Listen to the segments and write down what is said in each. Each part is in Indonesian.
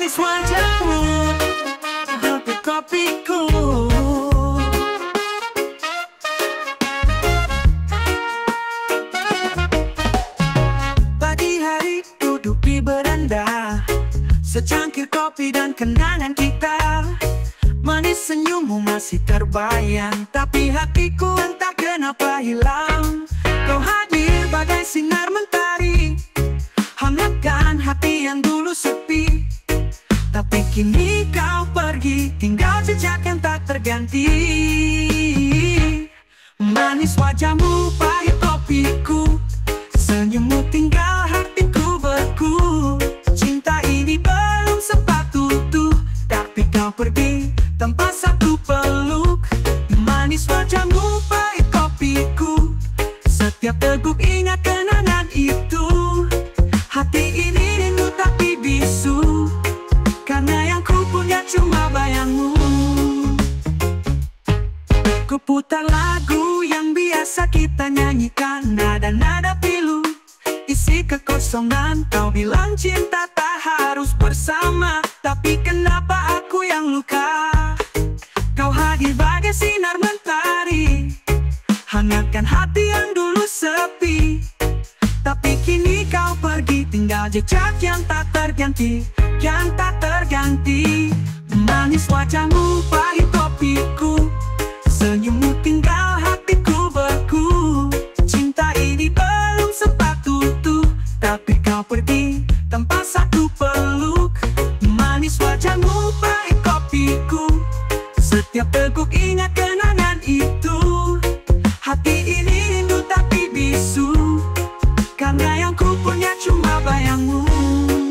Manis wajahmu, kopi kopiku. Pagi hari duduk di beranda, secangkir kopi dan kenangan kita. Manis senyummu masih terbayang, tapi hatiku entah kenapa hilang. Kau hadir bagai sinar mentari, hangatkan hati yang dulu sepi. Tapi kini kau pergi, tinggal jejak yang tak terganti. Manis wajahmu, pahit kopiku, senyummu tinggal hatiku beku. Cinta ini belum sempat utuh, tapi kau pergi tanpa satu peluk. Manis wajahmu, pahit kopiku, setiap teguk ingat kenangan itu. Hati ini rindu tapi bisu, karena yang ku punya cuma bayangmu. Ku putar lagu yang biasa kita nyanyikan, nada-nada pilu isi kekosongan. Kau bilang cinta tak harus bersama, tapi kenapa aku yang luka? Kau hadir bagai sinar mentari, hangatkan hati yang dulu sepi. Tapi kini kau pergi, tinggal jejak yang tak terganti, yang tak terganti. Manis wajahmu, pahit kopiku, senyummu tinggal hatiku beku. Cinta ini belum sempat utuh, tapi kau pergi tanpa satu peluk. Manis wajahmu, pahit kopiku, setiap teguk ingat kenangan itu. Hati ini rindu tapi bisu, karena yang ku punya cuma bayangmu.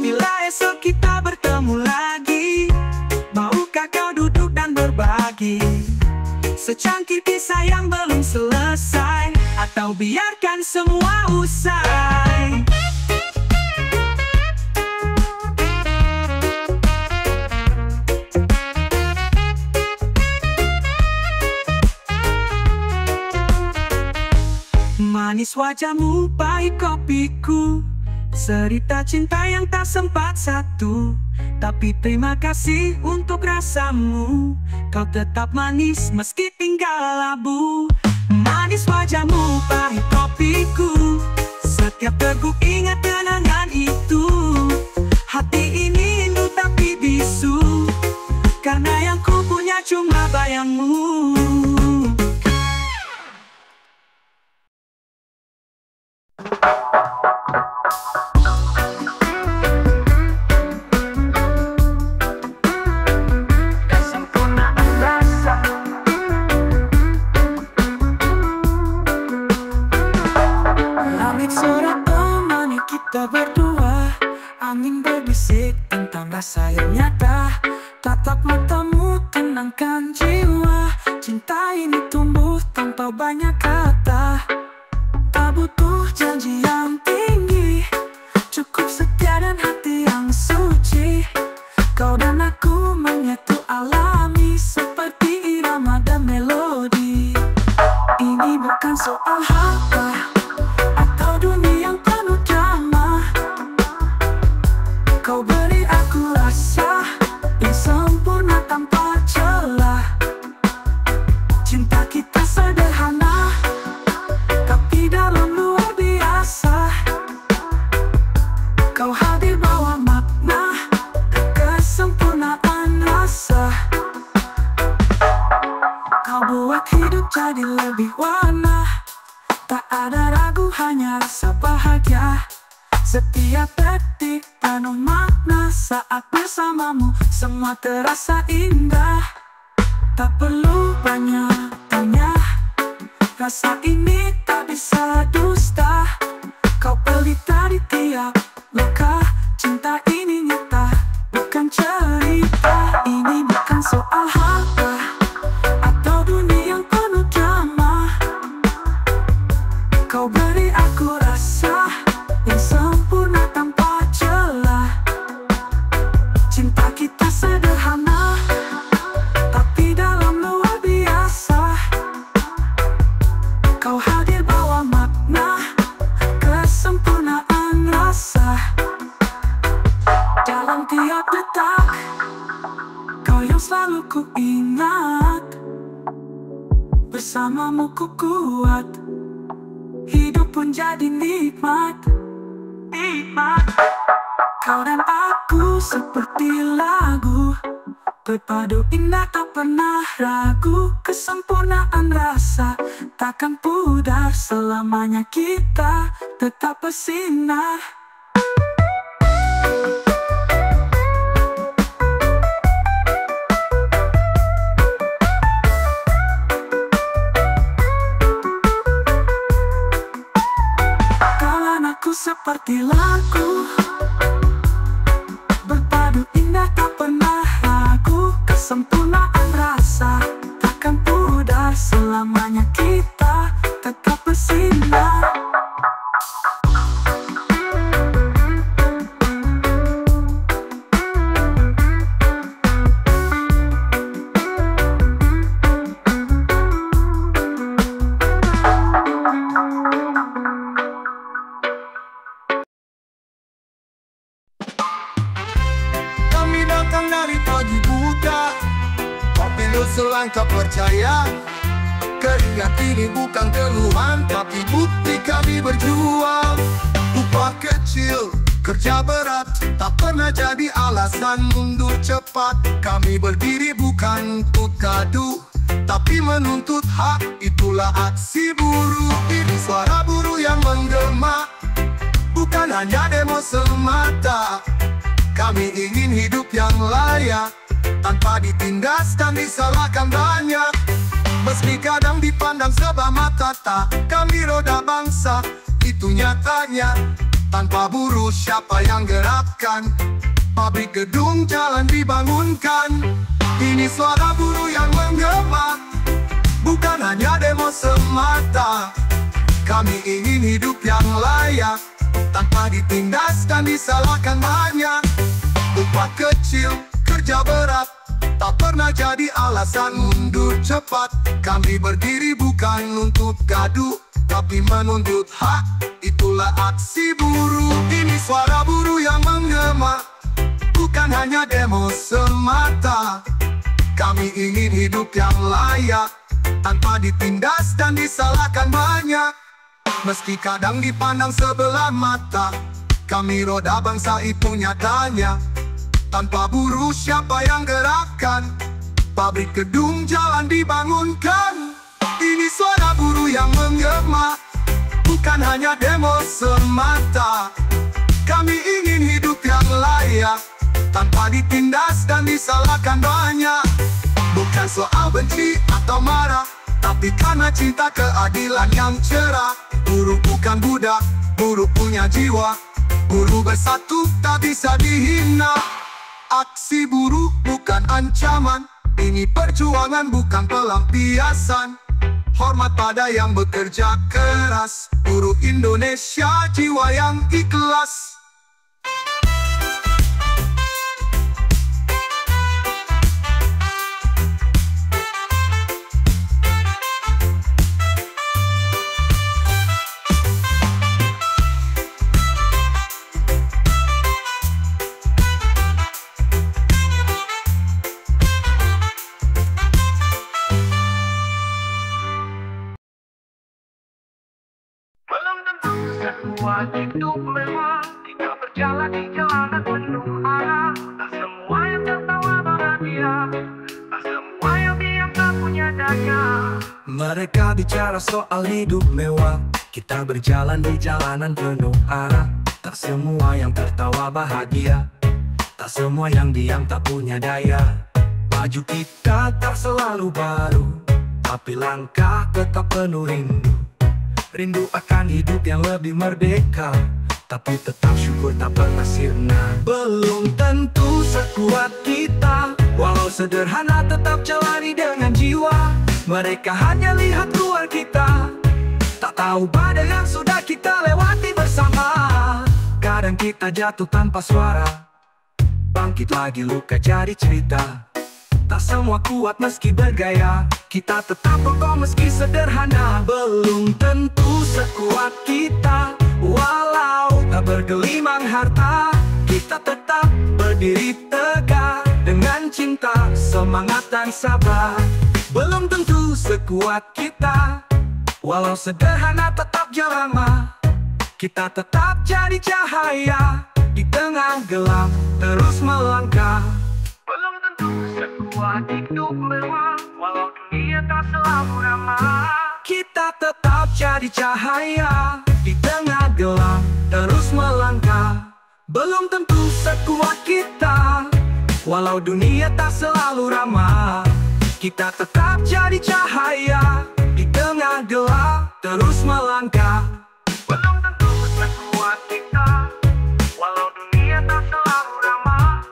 Bila esok kita bertemu lagi, maukah kau duduk dan berbagi secangkir kisah yang belum selesai, atau biarkan semua usai? Manis wajahmu, pahit kopiku, cerita cinta yang tak sempat satu. Tapi terima kasih untuk rasamu, kau tetap manis meski tinggal labu. Manis wajahmu, pahit kopiku, setiap teguk ingat kenangan itu. Hati ini rindu tapi bisu, karena yang ku punya cuma bayangmu. Langit sore temani kita berdua, angin berbisik tentang rasa yang nyata. Tatap matamu tenangkan jiwa, cinta ini tumbuh tanpa banyak kata. Tak butuh janji yang tinggi, cukup setia dan hati yang suci. Kau dan aku menyatu alami, seperti irama dan melodi. Ini bukan soal harta atau dunia yang penuh drama. Kau beri aku rasa yang sempurna tanpa celah. Cinta kita sederhana, tapi dalam luar biasa. Kau hadir bawa makna, kesempurnaan rasa. Kau buat hidup jadi lebih warna, tak ada ragu hanya rasa bahagia. Setiap detik penuh makna, saat bersamamu semua terasa indah. Tak perlu banyak tanya, rasa ini tak bisa dusta. Kau pelita di tiap luka, cinta ini nyata, bukan cerita. Ini bukan soal harta atau dunia yang penuh drama. Kau beri aku rasa yang sempurna tanpa celah. Cinta kita sederhana, tapi dalam luar biasa. Kau hadir bawa makna, kesempurnaan Setiap detak kau yang selalu ku ingat, bersamamu ku kuat, hidup pun jadi nikmat. Kau dan aku seperti lagu, berpadu indah tak pernah ragu. Kesempurnaan rasa takkan pudar, selamanya kita tetap bersinar. Kawan aku seperti lagu, berpadu indah tak pernah ragu. Kesempurnaan rasa takkan pudar, selamanya kita tetap bersinar. Kami datang dari pagi buta, tapi lu selangkah percaya. Keringat ini bukan keluhan, tapi bukti kami berjuang. Upah kecil, kerja berat, tak pernah jadi alasan mundur cepat. Kami berdiri bukan untuk gaduh, tapi menuntut hak, itulah aksi buruh. Ini suara buruh yang menggema, bukan hanya demo semata. Kami ingin hidup yang layak, tanpa ditindas dan disalahkan banyak. Meski kadang dipandang sebelah mata, tak kami roda bangsa, itu nyatanya. Tanpa buruh siapa yang gerakkan? Pabrik gedung jalan dibangunkan. Ini suara buruh yang menggema, bukan hanya demo semata. Kami ingin hidup yang layak, tanpa ditindas dan disalahkan banyak. Upah kecil, kerja berat, tak pernah jadi alasan mundur cepat. Kami berdiri bukan untuk gaduh, tapi menuntut hak, itulah aksi buruh. Ini suara buruh yang menggema, bukan hanya demo semata. Kami ingin hidup yang layak, tanpa ditindas dan disalahkan banyak. Meski kadang dipandang sebelah mata, kami roda bangsa itu nyatanya. Tanpa buruh siapa yang gerakkan? Pabrik gedung jalan dibangunkan. Ini suara buruh yang menggema, bukan hanya demo semata. Kami ingin hidup yang layak, tanpa ditindas dan disalahkan banyak. Bukan soal benci atau marah, tapi karena cinta keadilan yang cerah. Buruh bukan budak, buruh punya jiwa. Buruh bersatu tak bisa dihina. Aksi buruh bukan ancaman, ini perjuangan bukan pelampiasan. Hormat pada yang bekerja keras, buruh Indonesia jiwa yang ikhlas. Sebuah hidup mewah, kita berjalan di jalanan penuh arah. Tak semua yang tertawa bahagia, tak semua yang diam tak punya daya. Mereka bicara soal hidup mewah, kita berjalan di jalanan penuh arah. Tak semua yang tertawa bahagia, tak semua yang diam tak punya daya. Baju kita tak selalu baru, tapi langkah tetap penuh rindu. Rindu akan hidup yang lebih merdeka, tapi tetap syukur tak pernah sirna. Belum tentu sekuat kita, walau sederhana tetap jalani dengan jiwa. Mereka hanya lihat luar kita, tak tahu badai yang sudah kita lewati bersama. Kadang kita jatuh tanpa suara, bangkit lagi luka jadi cerita. Tak semua kuat meski bergaya, kita tetap kokoh meski sederhana. Belum tentu sekuat kita, walau tak bergelimang harta. kita tetap berdiri tegak dengan cinta, semangat dan sabar. Belum tentu sekuat kita, walau sederhana tetap jelama. Kita tetap jadi cahaya di tengah gelap, terus melangkah. Belum tentu sekuat hidup mewah, walau dunia tak selalu ramah. Kita tetap jadi cahaya di tengah gelap, terus melangkah. Belum tentu sekuat kita, walau dunia tak selalu ramah. Kita tetap jadi cahaya di tengah gelap, terus melangkah. Belum tentu sekuat kita, walau dunia tak selalu ramah.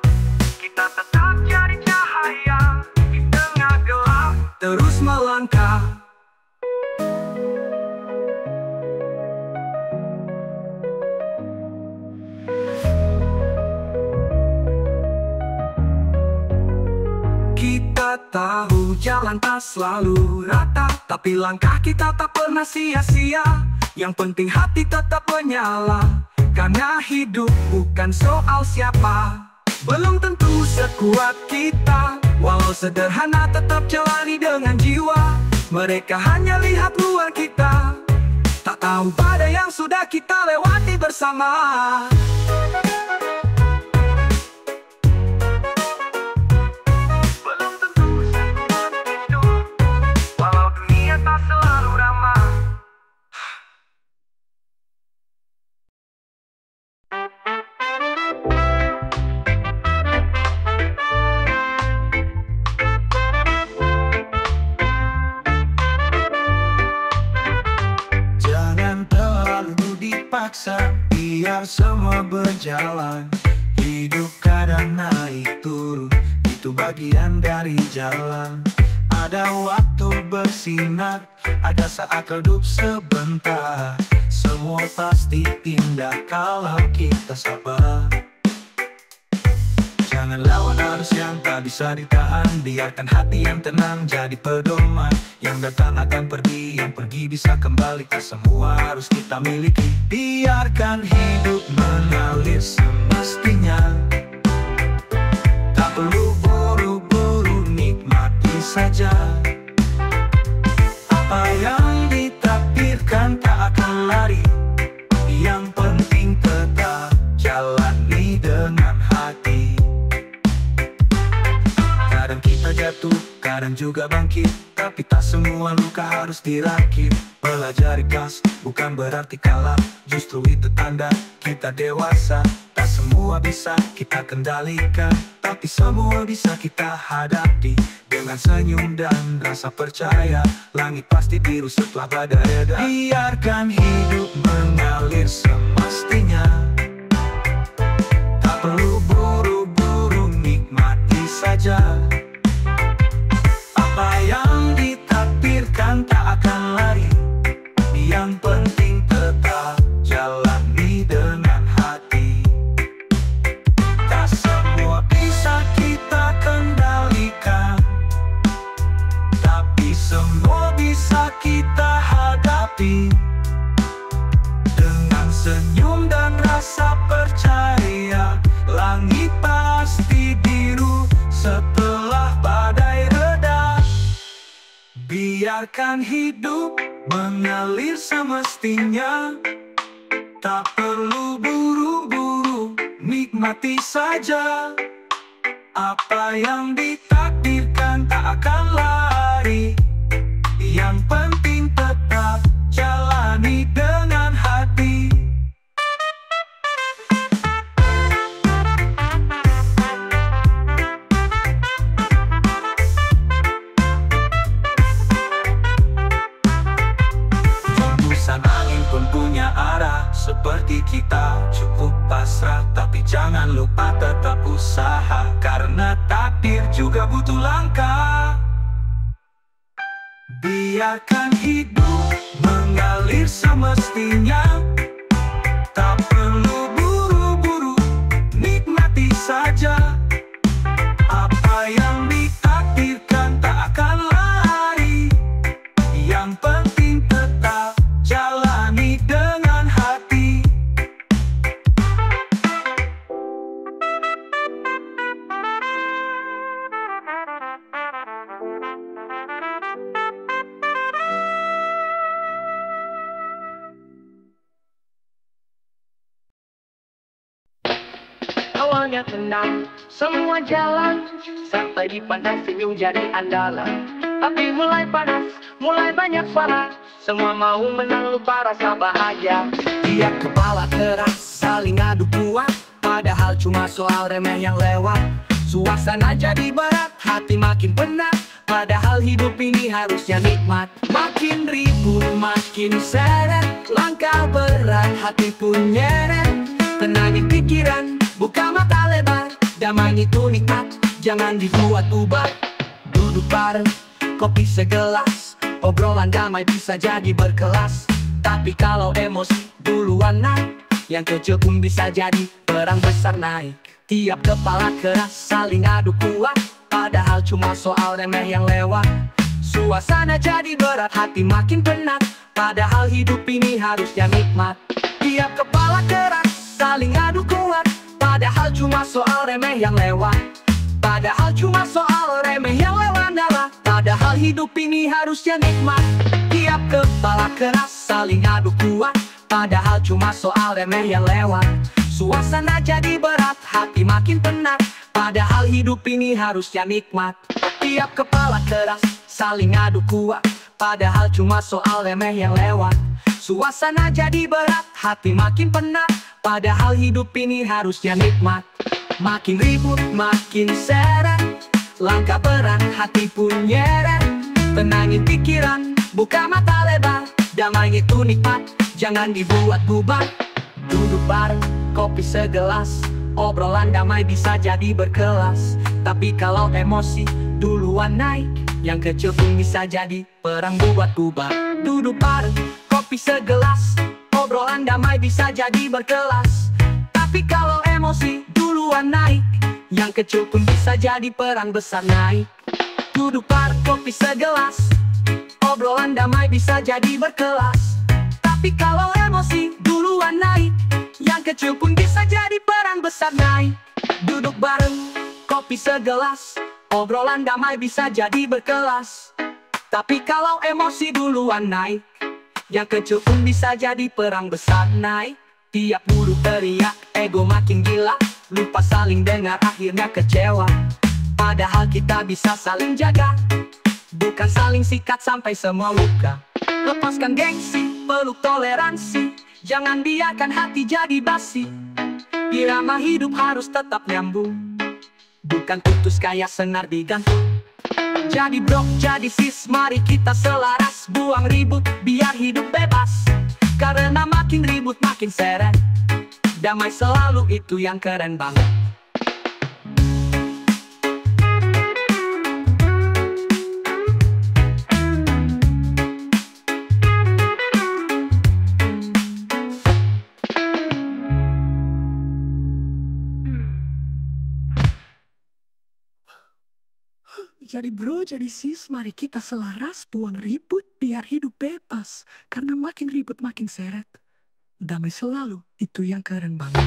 Kita tetap jadi cahaya di tengah gelap, terus melangkah. Kita tahu jalan tak selalu rata, tapi langkah kita tak pernah sia-sia. Yang penting hati tetap menyala, karena hidup bukan soal siapa. Belum tentu sekuat kita, walau sederhana tetap jalani dengan jiwa. Mereka hanya lihat luar kita, tak tahu pada yang sudah kita lewati bersama. Biar semua berjalan, hidup kadang naik turun, itu bagian dari jalan. Ada waktu bersinar, ada saat redup sebentar. Semua pasti indah kalau kita sabar. Jangan lawan arus yang tak bisa ditahan, biarkan hati yang tenang jadi pedoman. Yang datang akan pergi, yang pergi bisa kembali, tak semua harus kita miliki. Biarkan hidup mengalir semestinya, tak perlu buru-buru, nikmati saja. Apa yang ditakdirkan tak akan lari, yang penting tetap jalani dengan hati. Kadang kita jatuh, kadang juga bangkit, tapi tak semua luka harus dirakit. Belajar ikhlas bukan berarti kalah, justru itu tanda kita dewasa. Tak semua bisa kita kendalikan, tapi semua bisa kita hadapi. Dengan senyum dan rasa percaya, langit pasti biru setelah badai reda. Biarkan hidup mengalir semestinya, tak perlu buru-buru, nikmati saja. Apa yang ditakdirkan tak akan lari, yang penting tetap jalani dengan hati. Tak semua bisa kita kendalikan, tapi semua bisa kita hadapi. Dengan senyum dan rasa percaya, langit pasti biru setelah badai reda. Biarkan hidup mengalir semestinya, tak perlu buru-buru, nikmati saja. Apa yang ditakdirkan tak akan lari, yang penting tetap jalani dengan hati. Angin pun punya arah, seperti kita cukup pasrah. Tapi jangan lupa tetap usaha, karena takdir juga butuh langkah. Biarkan hidup mengalir semestinya, tak perlu buru-buru, nikmati saja. Apa yang ditakdirkan tak akan lari, yang penting tetap jalani dengan hati. awalnya tenang, semua jalan sampai dipandang senyum jadi andalan. Tapi mulai panas, mulai banyak salah, semua mau menang lupa rasa bahagia. Tiap kepala keras, saling adu kuat, padahal cuma soal remeh yang lewat. Suasana jadi berat, hati makin penat, padahal hidup ini harusnya nikmat. Makin ribut, makin seret, langkah berat, hati pun nyeret. Tenangin pikiran, buka mata lebar, damai itu nikmat, jangan dibuat bubar. Duduk bareng, kopi segelas, obrolan damai bisa jadi berkelas. Tapi kalau emosi duluan naik, yang kecil pun bisa jadi perang besar naik. Tiap kepala keras, saling adu kuat, padahal cuma soal remeh yang lewat. Suasana jadi berat, hati makin penat, padahal hidup ini harusnya nikmat. Tiap kepala keras, saling adu kuat, padahal cuma soal remeh yang lewat. Padahal cuma soal remeh yang lewat nalar, padahal hidup ini harusnya nikmat. Tiap kepala keras, saling adu kuat, padahal cuma soal remeh yang lewat. Suasana jadi berat, hati makin penat, padahal hidup ini harusnya nikmat. Tiap kepala keras, saling adu kuat, padahal cuma soal remeh yang lewat. Suasana jadi berat, hati makin penat, padahal hidup ini harusnya nikmat. Makin ribut, makin seret, langkah berat, hati pun nyeret. Tenangin pikiran, buka mata lebar, damai itu nikmat, jangan dibuat bubar. Duduk bareng, kopi segelas, obrolan damai bisa jadi berkelas. Tapi kalau emosi duluan naik, yang kecil pun bisa jadi perang buat bubar. Duduk bareng, kopi segelas, obrolan damai bisa jadi berkelas. Tapi kalau emosi duluan naik, yang kecil pun bisa jadi perang besar naik. Duduk bareng, kopi segelas, obrolan damai bisa jadi berkelas. Tapi kalau emosi duluan naik, yang kecil pun bisa jadi perang besar naik. Duduk bareng, kopi segelas, obrolan damai bisa jadi berkelas. Tapi kalau emosi duluan naik, yang kecil pun bisa jadi perang besar naik. Tiap buru teriak, ego makin gila, lupa saling dengar, akhirnya kecewa. Padahal kita bisa saling jaga, bukan saling sikat sampai semua luka. Lepaskan gengsi, peluk toleransi, jangan biarkan hati jadi basi. Irama hidup harus tetap nyambung, bukan putus kayak senar digantung. Jadi bro, jadi sis, mari kita selaras, buang ribut, biar hidup bebas. Karena makin ribut makin seret, damai selalu itu yang keren banget. Jadi bro, jadi sis, mari kita selaras, buang ribut, biar hidup bebas. Karena makin ribut makin seret, damai selalu, itu yang keren banget.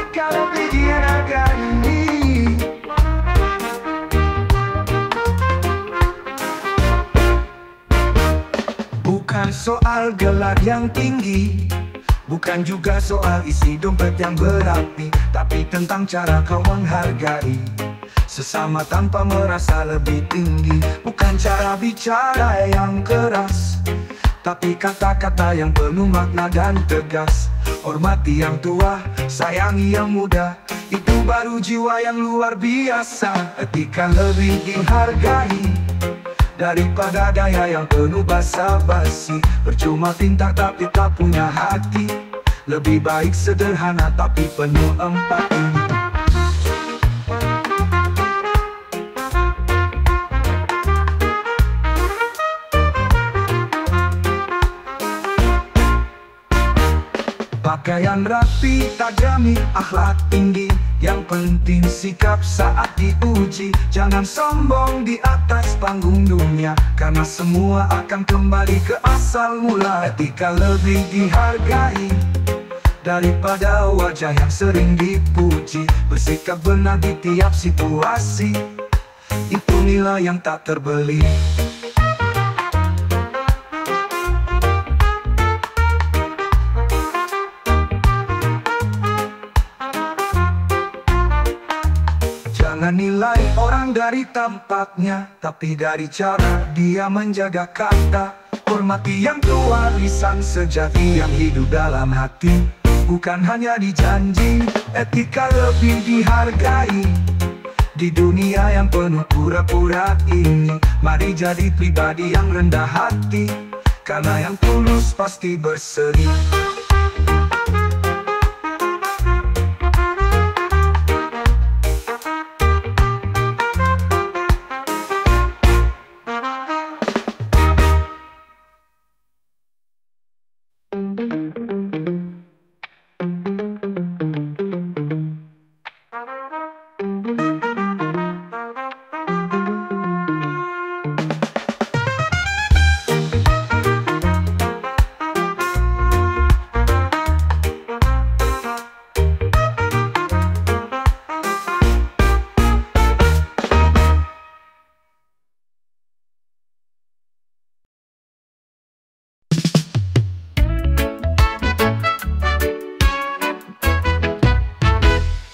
Kalau bikin agak ini, bukan soal gelar yang tinggi, bukan juga soal isi dompet yang berapi, tapi tentang cara kau menghargai sesama tanpa merasa lebih tinggi. Bukan cara bicara yang keras, tapi kata-kata yang penuh makna dan tegas. Hormati yang tua, sayangi yang muda, itu baru jiwa yang luar biasa. Etika lebih dihargai daripada gaya yang penuh basa-basi. Percuma pintar tapi tak punya hati, lebih baik sederhana tapi penuh empati. Pakaian rapi, tajami, akhlak tinggi, Yang penting sikap saat diuji. Jangan sombong di atas panggung dunia, karena semua akan kembali ke asal mula. Etika lebih dihargai daripada wajah yang sering dipuji. Bersikap benar di tiap situasi, itu nilai yang tak terbeli. Jangan nilai orang dari tampaknya, tapi dari cara dia menjaga kata. Hormati yang tua, lisan sejati yang hidup dalam hati, bukan hanya di janji. Etika lebih dihargai di dunia yang penuh pura-pura ini. Mari jadi pribadi yang rendah hati, karena yang tulus pasti berseri.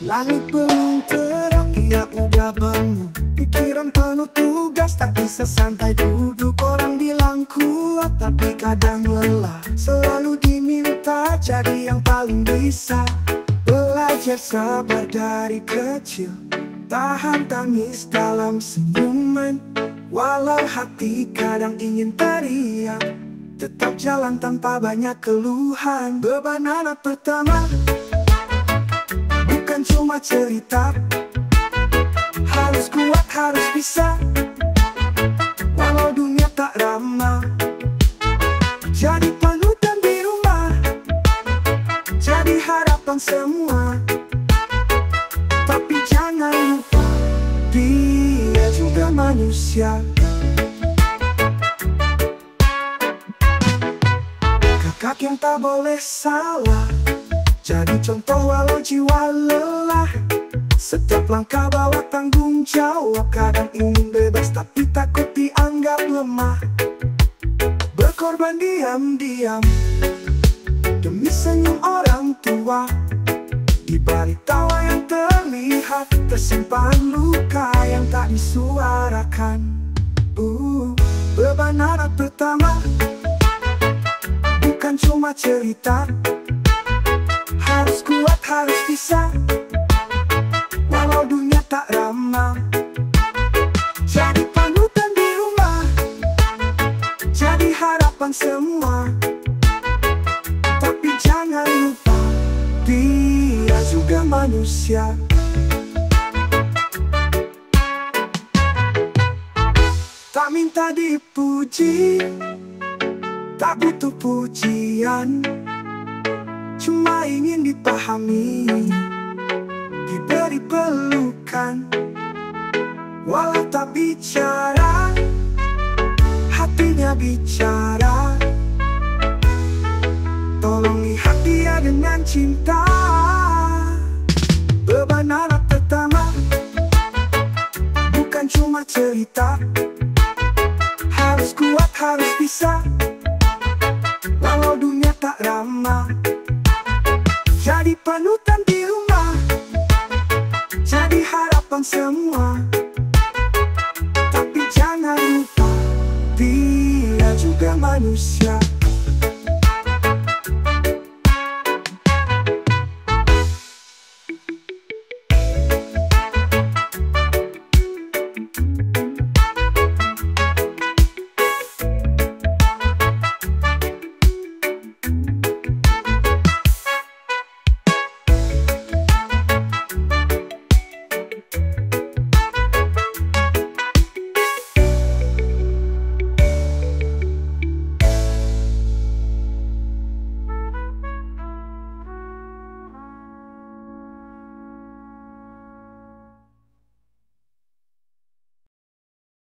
Langit belum terang, ia udah bangun. Pikiran penuh tugas, tak bisa santai duduk. Orang bilang kuat, tapi kadang lelah. Selalu diminta jadi yang paling bisa. Belajar sabar dari kecil, tahan tangis dalam senyuman. Walau hati kadang ingin teriak, tetap jalan tanpa banyak keluhan. Beban anak pertama bukan cuma cerita, harus kuat, harus bisa, walau dunia tak ramah. Jadi panutan di rumah, jadi harapan semua. Tapi jangan lupa, dia juga manusia. Kakak yang tak boleh salah, jadi contoh walau jiwa lelah. Setiap langkah bawa tanggung jawab. Kadang ingin bebas tapi takut dianggap lemah. Berkorban diam-diam demi senyum orang tua. Di balik tawa yang terlihat, tersimpan luka yang tak disuarakan. Beban anak pertama bukan cuma cerita, harus kuat, harus bisa, walau dunia tak ramah. Jadi panutan di rumah, jadi harapan semua. Tapi jangan lupa, dia juga manusia. Tak minta dipuji, tak butuh pujian, cuma ingin dipahami, diberi pelukan. Walau tak bicara, hatinya bicara. Tolong lihat dia dengan cinta. Beban anak pertama bukan cuma cerita, harus kuat, harus bisa, walau dunia tak ramah. Jadi panutan di rumah, jadi harapan semua. Tapi jangan lupa, dia juga manusia.